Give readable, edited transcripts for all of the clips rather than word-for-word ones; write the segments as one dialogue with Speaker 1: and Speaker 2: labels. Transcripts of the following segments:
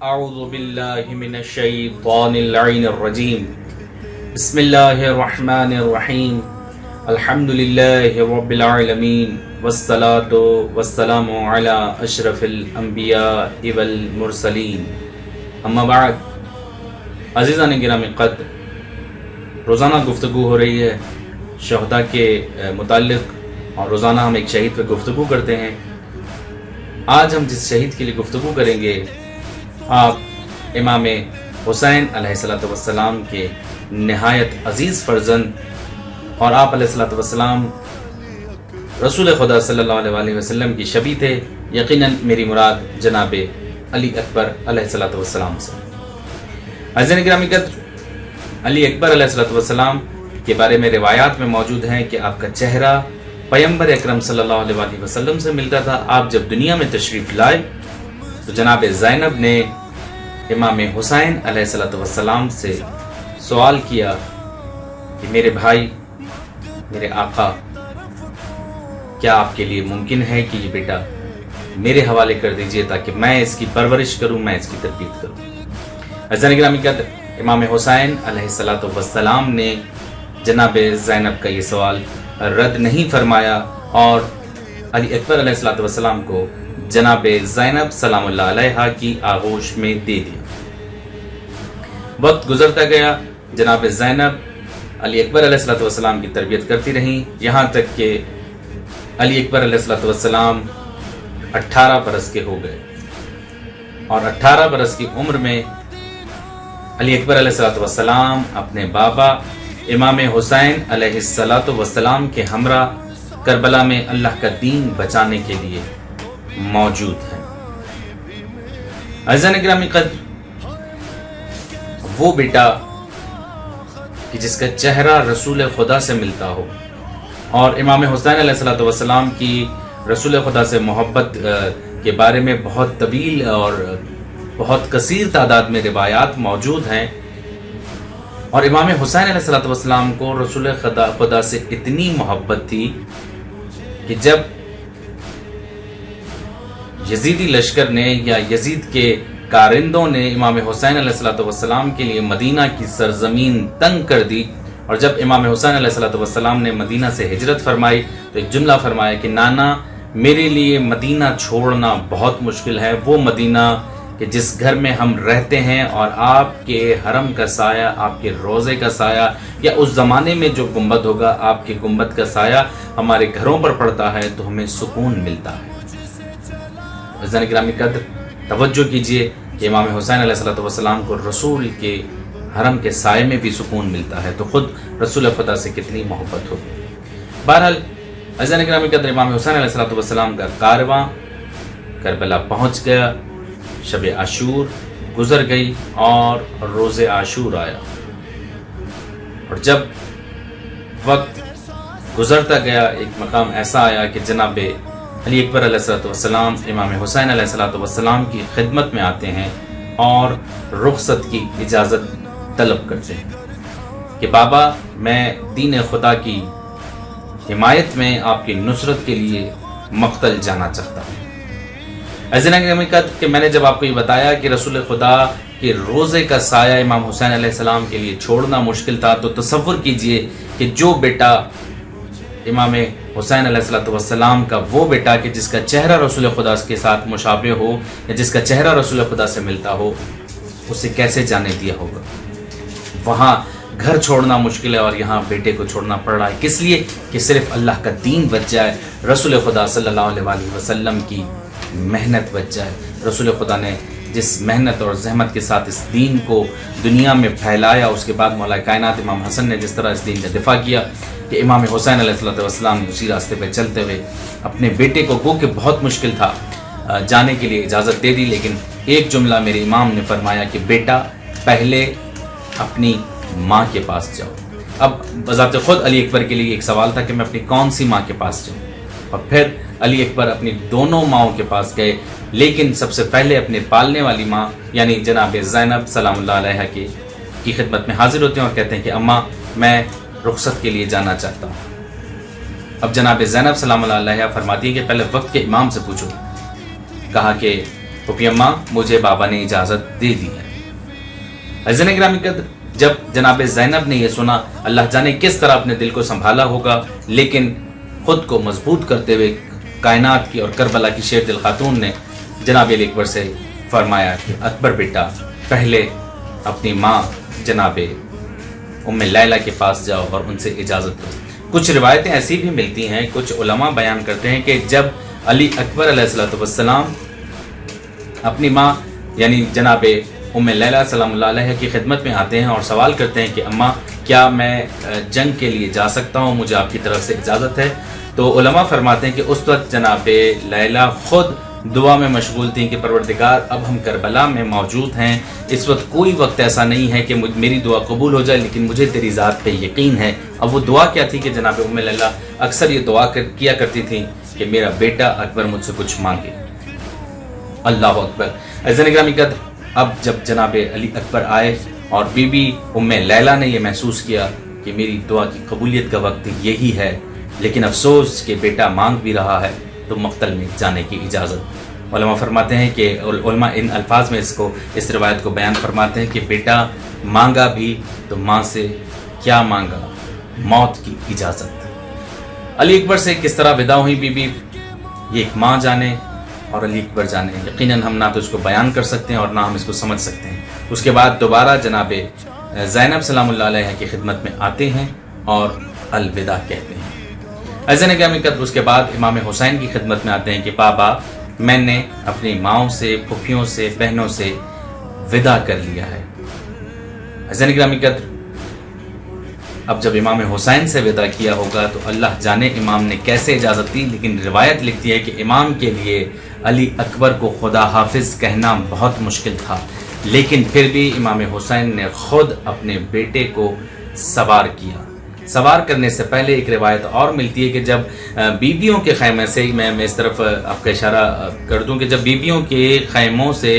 Speaker 1: اعوذ باللہ من الشیطان اللعین الرجیم بسم اللہ الرحمن الرحیم الحمد للہ رب العالمین والصلاة والسلام علی اشرف الانبیاء والمرسلین اما بعد. عزیزان گرامی قدر، روزانہ گفتگو ہو رہی ہے شہداء کے متعلق، اور روزانہ ہم ایک شہید پہ گفتگو کرتے ہیں. آج ہم جس شہید کے لیے گفتگو کریں گے، آپ امام حسین علیہ السلام کے نہایت عزیز فرزند، اور آپ علیہ السلام رسول خدا صلی اللہ علیہ وسلم کی شبیہ تھے. یقیناً میری مراد جناب علی اکبر علیہ السلام سے. عزیزان گرامی قدر، علی اکبر علیہ السلام کے بارے میں روایات میں موجود ہیں کہ آپ کا چہرہ پیغمبر اکرم صلی اللہ علیہ وسلم سے ملتا تھا. آپ جب دنیا میں تشریف لائے تو جناب زینب نے امام حسین علیہ السلام سے سوال کیا کہ میرے بھائی، میرے آقا، کیا آپ کے لیے ممکن ہے کہ یہ بیٹا میرے حوالے کر دیجئے تاکہ میں اس کی پرورش کروں، میں اس کی تربیت کروں. عزیزان گرامی قدر، امام حسین علیہ السلام نے جناب زینب کا یہ سوال رد نہیں فرمایا اور علی اکبر علیہ السلام کو جناب زینب سلام اللہ علیہا کی آغوش میں دے دیا. وقت گزرتا گیا، جناب زینب علی اکبر علیہ السلام کی تربیت کرتی رہیں، یہاں تک کہ علی اکبر علیہ السلام 18 برس کے ہو گئے. اور 18 برس کی عمر میں علی اکبر علیہ السلام اپنے بابا امام حسین علیہ السلام کے ہمراہ کربلا میں اللہ کا دین بچانے کے لیے موجود ہیں. عزیزان گرامی قدر، وہ بیٹا کہ جس کا چہرہ رسول خدا سے ملتا ہو، اور امام حسین علیہ السلام کی رسول خدا سے محبت کے بارے میں بہت طویل اور بہت کثیر تعداد میں روایات موجود ہیں. اور امام حسین علیہ السلام کو رسول خدا سے اتنی محبت تھی کہ جب یزیدی لشکر نے یا یزید کے کارندوں نے امام حسین علیہ السلام کے لیے مدینہ کی سرزمین تنگ کر دی، اور جب امام حسین علیہ السلام نے مدینہ سے ہجرت فرمائی تو ایک جملہ فرمایا کہ نانا، میرے لیے مدینہ چھوڑنا بہت مشکل ہے، وہ مدینہ کہ جس گھر میں ہم رہتے ہیں اور آپ کے حرم کا سایہ، آپ کے روزے کا سایہ، یا اس زمانے میں جو گنبد ہوگا آپ کے گنبد کا سایہ ہمارے گھروں پر پڑتا ہے تو ہمیں سکون ملتا ہے. عزیزان گرامی قدر، توجہ کیجئے کہ امام حسین علیہ السلام کو رسول کے حرم کے سائے میں بھی سکون ملتا ہے، تو خود رسول خدا سے کتنی محبت ہوگی. بہرحال عزیزان گرامی قدر، امام حسین علیہ السلام کا کارواں کربلا پہنچ گیا. شب عاشور گزر گئی اور روز عاشور آیا، اور جب وقت گزرتا گیا ایک مقام ایسا آیا کہ جناب علی اکبر علیہ السلام امام حسین علیہ السلام کی خدمت میں آتے ہیں اور رخصت کی اجازت طلب کرتے ہیں کہ بابا، میں دین خدا کی حمایت میں آپ کی نصرت کے لیے مقتل جانا چاہتا ہوں. عزیزان گرامی قدر، کہ میں نے جب آپ کو یہ بتایا کہ رسول خدا کے روزے کا سایہ امام حسین علیہ السلام کے لیے چھوڑنا مشکل تھا، تو تصور کیجئے کہ جو بیٹا امام حسین علیہ السلام کا، وہ بیٹا کہ جس کا چہرہ رسول خدا کے ساتھ مشابہ ہو یا جس کا چہرہ رسول خدا سے ملتا ہو، اسے کیسے جانے دیا ہوگا. وہاں گھر چھوڑنا مشکل ہے اور یہاں بیٹے کو چھوڑنا پڑ رہا ہے. کس لیے؟ کہ صرف اللہ کا دین بچ جائے، رسول خدا صلی اللہ علیہ وسلم کی محنت بچ جائے. رسول خدا نے جس محنت اور زحمت کے ساتھ اس دین کو دنیا میں پھیلایا، اس کے بعد مولا کائنات امام حسن نے جس طرح اس دین کا دفاع کیا کہ امام حسین علیہ السلام نے اسی راستے پہ چلتے ہوئے اپنے بیٹے کو، گو کہ بہت مشکل تھا، جانے کے لیے اجازت دے دی، لیکن ایک جملہ میرے امام نے فرمایا کہ بیٹا، پہلے اپنی ماں کے پاس جاؤ. اب بذات خود علی اکبر کے لیے ایک سوال تھا کہ میں اپنی کون سی ماں کے پاس جاؤں، اور پھر علی اکبر اپنی دونوں ماؤں کے پاس گئے، لیکن سب سے پہلے اپنے پالنے والی ماں یعنی جناب زینب سلام اللہ علیہ کی خدمت میں حاضر ہوتے ہیں اور کہتے ہیں کہ اماں میں رخصت کے لیے جانا چاہتا ہوں۔ اب جناب زینب سلام اللہ علیہ فرماتی ہیں کہ پہلے وقت کے امام سے پوچھو۔ کہا کہ پھوپھی اماں مجھے بابا نے اجازت دے دی ہے۔ عزیزان گرامی قدر، جب جناب زینب نے یہ سنا، اللہ جانے کس طرح اپنے دل کو سنبھالا ہوگا، لیکن خود کو مضبوط کرتے ہوئے کائنات کی اور کربلا کی شیر دل خاتون نے جناب علی اکبر سے فرمایا کہ اکبر بیٹا پہلے اپنی ماں جناب ام لیلہ کے پاس جاؤ اور ان سے اجازت دو۔ کچھ روایتیں ایسی بھی ملتی ہیں، کچھ علماء بیان کرتے ہیں کہ جب علی اکبر علیہ السلام اپنی ماں یعنی جناب ام لیلہ سلام اللہ علیہ کی خدمت میں آتے ہیں اور سوال کرتے ہیں کہ اماں کیا میں جنگ کے لیے جا سکتا ہوں، مجھے آپ کی طرف سے اجازت ہے، تو علماء فرماتے ہیں کہ اس وقت جناب لیلہ خود دعا میں مشغول تھیں کہ پروردگار اب ہم کربلا میں موجود ہیں، اس وقت کوئی وقت ایسا نہیں ہے کہ میری دعا قبول ہو جائے، لیکن مجھے تیری ذات پہ یقین ہے۔ اب وہ دعا کیا تھی کہ جناب ام لیلہ اکثر یہ دعا کیا کرتی تھیں کہ میرا بیٹا اکبر مجھ سے کچھ مانگے۔ اللہ اکبر۔ عزیزان گرامی قدر، اب جب جناب علی اکبر آئے اور بی بی ام لیلہ نے یہ محسوس کیا کہ میری دعا کی قبولیت کا وقت یہی ہے، لیکن افسوس کہ بیٹا مانگ بھی رہا ہے، تو مقتل میں جانے کی اجازت۔ علماء فرماتے ہیں کہ علماء ان الفاظ میں اس روایت کو بیان فرماتے ہیں کہ بیٹا مانگا بھی تو ماں سے کیا مانگا، موت کی اجازت۔ علی اکبر سے کس طرح ودا ہوئی بی بی، یہ ایک ماں جانے اور علی اکبر جانے، یقیناً ہم نہ تو اس کو بیان کر سکتے ہیں اور نہ ہم اس کو سمجھ سکتے ہیں۔ اس کے بعد دوبارہ جناب زینب سلام اللہ علیہ کی خدمت میں آتے ہیں اور الوداع کہتے ہیں۔ عزیزان گرامی قدر، اس کے بعد امام حسین کی خدمت میں آتے ہیں کہ بابا میں نے اپنی ماؤں سے، پھوپھیوں سے، بہنوں سے وداع کر لیا ہے۔ عزیزان گرامی قدر، اب جب امام حسین سے وداع کیا ہوگا تو اللہ جانے امام نے کیسے اجازت دی، لیکن روایت لکھتی ہے کہ امام کے لیے علی اکبر کو خدا حافظ کہنا بہت مشکل تھا، لیکن پھر بھی امام حسین نے خود اپنے بیٹے کو سوار کیا۔ سوار کرنے سے پہلے ایک روایت اور ملتی ہے کہ جب بیویوں کے خیمے سے، میں اس طرف آپ کا اشارہ کر دوں کہ جب بیویوں کے خیموں سے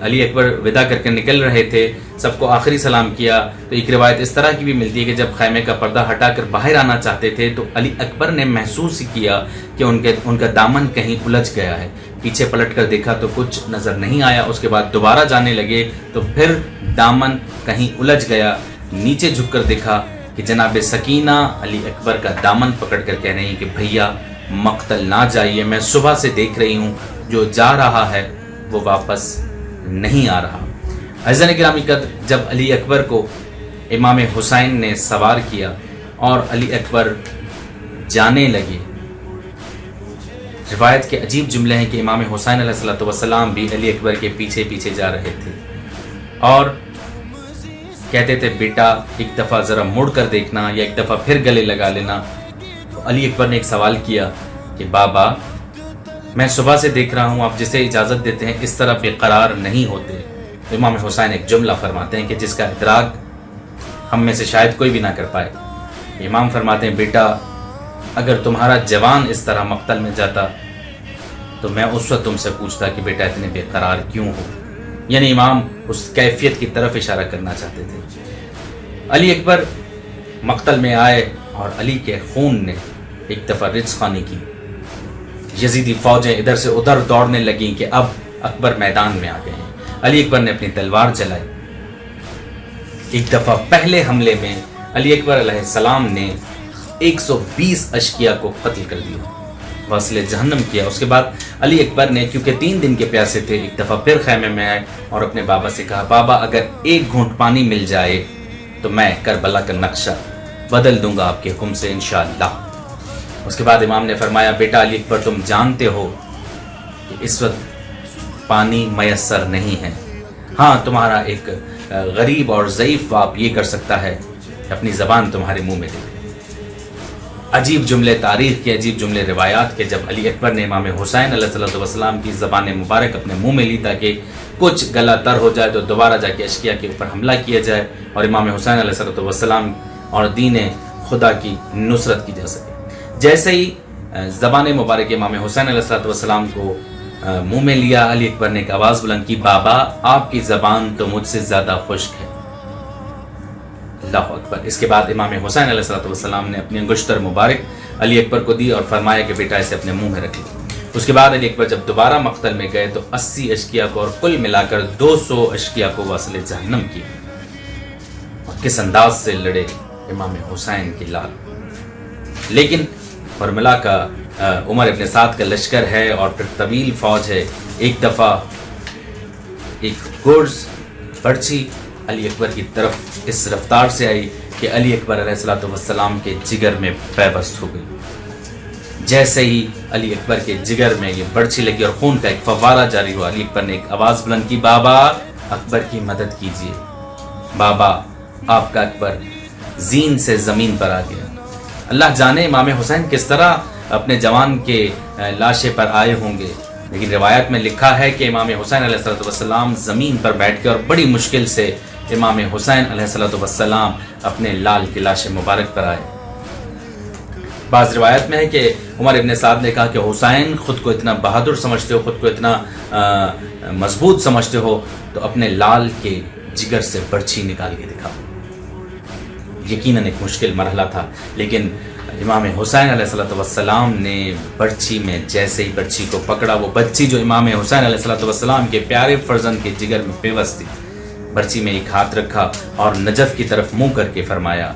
Speaker 1: علی اکبر وداع کر کے نکل رہے تھے، سب کو آخری سلام کیا، تو ایک روایت اس طرح کی بھی ملتی ہے کہ جب خیمے کا پردہ ہٹا کر باہر آنا چاہتے تھے تو علی اکبر نے محسوس کیا کہ ان کا دامن کہیں الجھ گیا ہے، پیچھے پلٹ کر دیکھا تو کچھ نظر نہیں آیا، اس کے بعد دوبارہ جانے لگے تو پھر دامن کہیں الجھ گیا، نیچے جھک کر دیکھا کہ جناب سکینہ علی اکبر کا دامن پکڑ کر کہہ رہی ہیں کہ بھیا مقتل نہ جائیے، میں صبح سے دیکھ رہی ہوں جو جا رہا ہے وہ واپس نہیں آ رہا۔ عزیزان گرامی قدر، جب علی اکبر کو امام حسین نے سوار کیا اور علی اکبر جانے لگے، روایت کے عجیب جملے ہیں کہ امام حسین علیہ السلام بھی علی اکبر کے پیچھے پیچھے جا رہے تھے اور کہتے تھے بیٹا ایک دفعہ ذرا مڑ کر دیکھنا یا ایک دفعہ پھر گلے لگا لینا۔ تو علی اکبر نے ایک سوال کیا کہ بابا میں صبح سے دیکھ رہا ہوں، آپ جسے اجازت دیتے ہیں اس طرح بے قرار نہیں ہوتے۔ تو امام حسین ایک جملہ فرماتے ہیں کہ جس کا ادراک ہم میں سے شاید کوئی بھی نہ کر پائے۔ امام فرماتے ہیں بیٹا اگر تمہارا جوان اس طرح مقتل میں جاتا تو میں اس وقت تم سے پوچھتا کہ بیٹا اتنے بے قرار کیوں ہو، یعنی امام اس کیفیت کی طرف اشارہ کرنا چاہتے تھے۔ علی اکبر مقتل میں آئے اور علی کے خون نے ایک دفعہ رچ خوانی کی، یزیدی فوجیں ادھر سے ادھر دوڑنے لگیں کہ اب اکبر میدان میں آ گئے ہیں۔ علی اکبر نے اپنی تلوار چلائی، ایک دفعہ پہلے حملے میں علی اکبر علیہ السلام نے 120 اشقیاء کو قتل کر دیا، واصل جہنم کیا۔ اس کے بعد علی اکبر نے کیونکہ 3 دن کے پیاسے تھے، ایک دفعہ پھر خیمے میں آئے اور اپنے بابا سے کہا بابا اگر ایک گھونٹ پانی مل جائے تو میں کربلا کا نقشہ بدل دوں گا آپ کے حکم سے انشاءاللہ۔ اس کے بعد امام نے فرمایا بیٹا علی اکبر تم جانتے ہو کہ اس وقت پانی میسر نہیں ہے، ہاں تمہارا ایک غریب اور ضعیف باپ یہ کر سکتا ہے کہ اپنی زبان تمہارے منہ میں دے۔ عجیب جملے تاریخ کے، عجیب جملے روایات کے، جب علی اکبر نے امام حسین علیہ السلام کی زبان مبارک اپنے منہ میں لی تاکہ کچھ گلا تر ہو جائے تو دوبارہ جا کے اشقیاء کے اوپر حملہ کیا جائے، اور امام حسین علیہ السلام اور دین خدا کی نصرت کی جا سکے۔ جیسے ہی زبان مبارک امام حسین علیہ السلام کو منہ میں لیا، علی اکبر نے ایک آواز بلند کی، بابا آپ کی زبان تو مجھ سے زیادہ خشک ہے۔ اللہ اکبر۔ اس کے بعد امام حسین علیہ السلام نے اپنی انگشتر مبارک علی اکبر کو دی اور فرمایا کہ بیٹا اسے اپنے منہ میں رکھ لیں۔ اس کے بعد علی اکبر جب دوبارہ مقتل میں گئے تو 80 اشقیاء کو اور کل ملا کر 200 اشقیاء کو واصل جہنم کیا۔ اور کس انداز سے لڑے امام حسین کی لال۔ لیکن فرملا کا عمر ابن سعد کا لشکر ہے اور پھر طویل فوج ہے۔ ایک دفعہ ایک گرز برچھی علی اکبر کی طرف اس رفتار سے آئی کہ علی اکبر علیہ السلام کے جگر میں پیوست ہو گئی۔ جیسے ہی علی اکبر کے جگر میں یہ برچھی لگی اور خون کا ایک فوارہ جاری ہوا، علی اکبر نے ایک آواز بلند کی، بابا اکبر کی مدد کیجیے۔ بابا آپ کا اکبر زین سے زمین پر آ گیا۔ اللہ جانے امام حسین کس طرح اپنے جوان کے لاشے پر آئے ہوں گے، لیکن روایت میں لکھا ہے کہ امام حسین علیہ السلام زمین پر بیٹھ کے اور بڑی مشکل سے امام حسین علیہ السلام اپنے لال کے لاش مبارک پر آئے۔ بعض روایت میں ہے کہ عمر ابن سعد نے کہا کہ حسین خود کو اتنا بہادر سمجھتے ہو، خود کو اتنا مضبوط سمجھتے ہو تو اپنے لال کے جگر سے برچھی نکال کے دکھاؤ۔ یقیناً ایک مشکل مرحلہ تھا، لیکن امام حسین علیہ السلام نے برچھی میں جیسے ہی برچھی کو پکڑا، وہ بچی جو امام حسین علیہ السلام کے پیارے فرزند کے جگر میں پیوست تھی، برچھی میں ایک ہاتھ رکھا اور نجف کی طرف منہ کر کے فرمایا،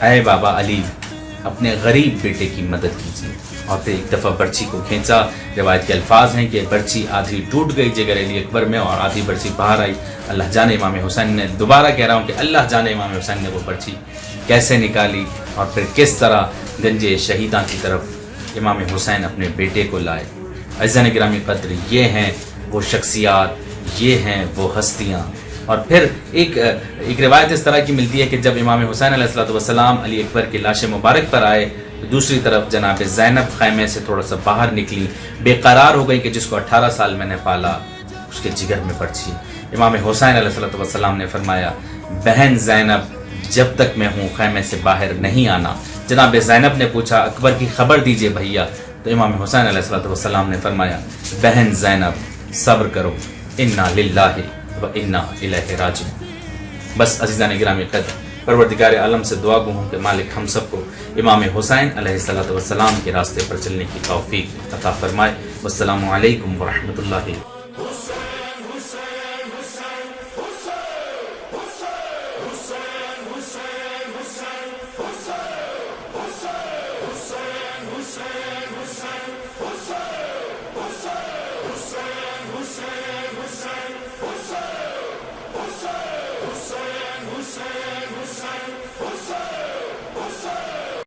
Speaker 1: اے بابا علی اپنے غریب بیٹے کی مدد کیجیے۔ اور پھر ایک دفعہ برچھی کو کھینچا۔ روایت کے الفاظ ہیں کہ برچھی آدھی ٹوٹ گئی جگر علی اکبر میں اور آدھی برچھی باہر آئی۔ اللہ جانے امام حسین نے، دوبارہ کہہ رہا ہوں کہ اللہ جانے امام حسین نے وہ برچھی کیسے نکالی اور پھر کس طرح گنج شہیداں کی طرف امام حسین اپنے بیٹے کو لائے۔ عزیزان گرامی قدر، یہ ہیں وہ شخصیات، یہ ہیں وہ ہستیاں۔ اور پھر ایک روایت اس طرح کی ملتی ہے کہ جب امام حسین علیہ السلام علی اکبر کی لاش مبارک پر آئے تو دوسری طرف جناب زینب خیمے سے تھوڑا سا باہر نکلی، بے قرار ہو گئی کہ جس کو 18 سال میں نے پالا اس کے جگر میں برچھی۔ امام حسین علیہ السلام نے فرمایا، بہن زینب جب تک میں ہوں خیمے سے باہر نہیں آنا۔ جناب زینب نے پوچھا، اکبر کی خبر دیجئے بھیا۔ تو امام حسین علیہ السلام نے فرمایا، بہن زینب صبر کرو، انا للہ و انا الیہ راجعون۔ بس عزیزان گرامی قدر، پروردگار عالم سے دعا گو ہوں کہ مالک ہم سب کو امام حسین علیہ السلام کے راستے پر چلنے کی توفیق عطا فرمائے۔ والسلام علیکم ورحمۃ اللہ۔
Speaker 2: Hussein, Hussein, Hussein, Hussein, Hussein.